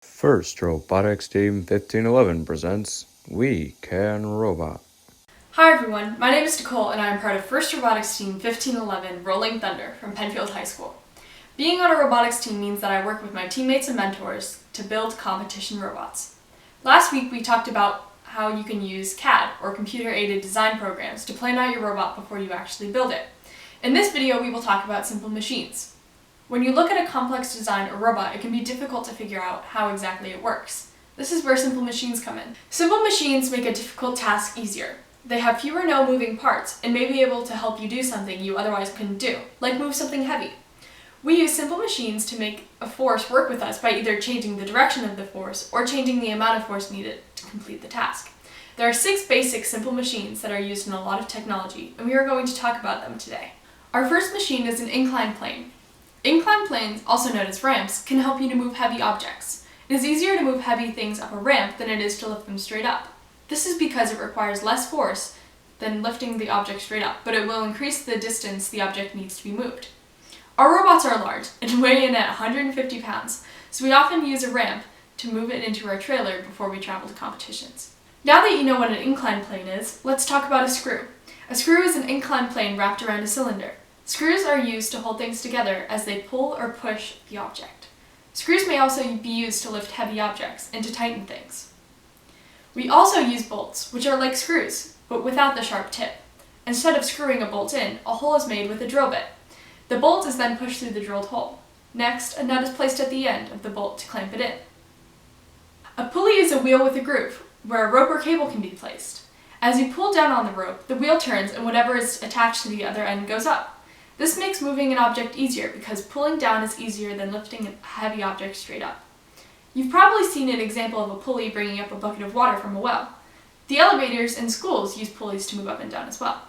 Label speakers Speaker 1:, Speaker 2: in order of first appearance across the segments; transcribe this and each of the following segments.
Speaker 1: First Robotics Team 1511 presents We Can Robot.
Speaker 2: Hi everyone, my name is Nicole and I am part of First Robotics Team 1511 Rolling Thunder from Penfield High School. Being on a robotics team means that I work with my teammates and mentors to build competition robots. Last week we talked about how you can use CAD or computer-aided design programs to plan out your robot before you actually build it. In this video we will talk about simple machines. When you look at a complex design or robot, it can be difficult to figure out how exactly it works. This is where simple machines come in. Simple machines make a difficult task easier. They have few or no moving parts and may be able to help you do something you otherwise couldn't do, like move something heavy. We use simple machines to make a force work with us by either changing the direction of the force or changing the amount of force needed to complete the task. There are 6 basic simple machines that are used in a lot of technology, and we are going to talk about them today. Our first machine is an inclined plane. Inclined planes, also known as ramps, can help you to move heavy objects. It is easier to move heavy things up a ramp than it is to lift them straight up. This is because it requires less force than lifting the object straight up, but it will increase the distance the object needs to be moved. Our robots are large and weigh in at 150 pounds, so we often use a ramp to move it into our trailer before we travel to competitions. Now that you know what an inclined plane is, let's talk about a screw. A screw is an inclined plane wrapped around a cylinder. Screws are used to hold things together as they pull or push the object. Screws may also be used to lift heavy objects and to tighten things. We also use bolts, which are like screws, but without the sharp tip. Instead of screwing a bolt in, a hole is made with a drill bit. The bolt is then pushed through the drilled hole. Next, a nut is placed at the end of the bolt to clamp it in. A pulley is a wheel with a groove, where a rope or cable can be placed. As you pull down on the rope, the wheel turns and whatever is attached to the other end goes up. This makes moving an object easier because pulling down is easier than lifting a heavy object straight up. You've probably seen an example of a pulley bringing up a bucket of water from a well. The elevators in schools use pulleys to move up and down as well.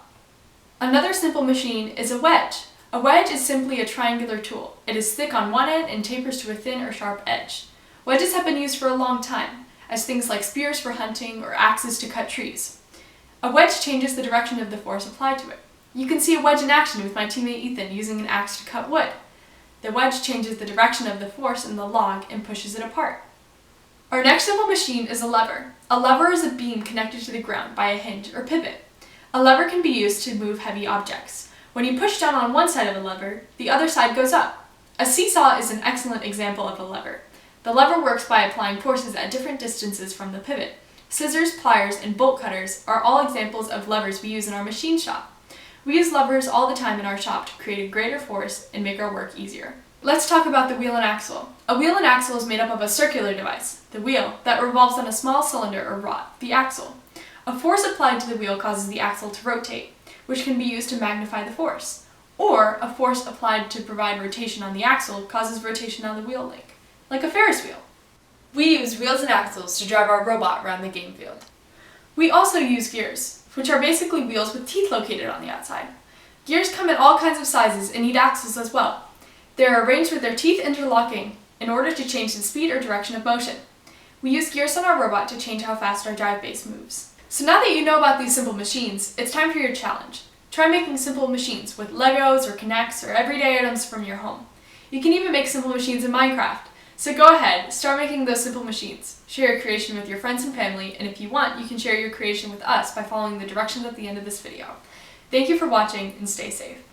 Speaker 2: Another simple machine is a wedge. A wedge is simply a triangular tool. It is thick on one end and tapers to a thin or sharp edge. Wedges have been used for a long time, as things like spears for hunting or axes to cut trees. A wedge changes the direction of the force applied to it. You can see a wedge in action with my teammate Ethan using an axe to cut wood. The wedge changes the direction of the force in the log and pushes it apart. Our next simple machine is a lever. A lever is a beam connected to the ground by a hinge or pivot. A lever can be used to move heavy objects. When you push down on one side of a lever, the other side goes up. A seesaw is an excellent example of a lever. The lever works by applying forces at different distances from the pivot. Scissors, pliers, and bolt cutters are all examples of levers we use in our machine shop. We use levers all the time in our shop to create a greater force and make our work easier. Let's talk about the wheel and axle. A wheel and axle is made up of a circular device, the wheel, that revolves on a small cylinder or rod, the axle. A force applied to the wheel causes the axle to rotate, which can be used to magnify the force. Or a force applied to provide rotation on the axle causes rotation on the wheel link, like a Ferris wheel. We use wheels and axles to drive our robot around the game field. We also use gears, which are basically wheels with teeth located on the outside. Gears come in all kinds of sizes and need axles as well. They are arranged with their teeth interlocking in order to change the speed or direction of motion. We use gears on our robot to change how fast our drive base moves. So now that you know about these simple machines, it's time for your challenge. Try making simple machines with Legos or Kinects or everyday items from your home. You can even make simple machines in Minecraft. So go ahead, start making those simple machines. Share your creation with your friends and family, and if you want, you can share your creation with us by following the directions at the end of this video. Thank you for watching, and stay safe.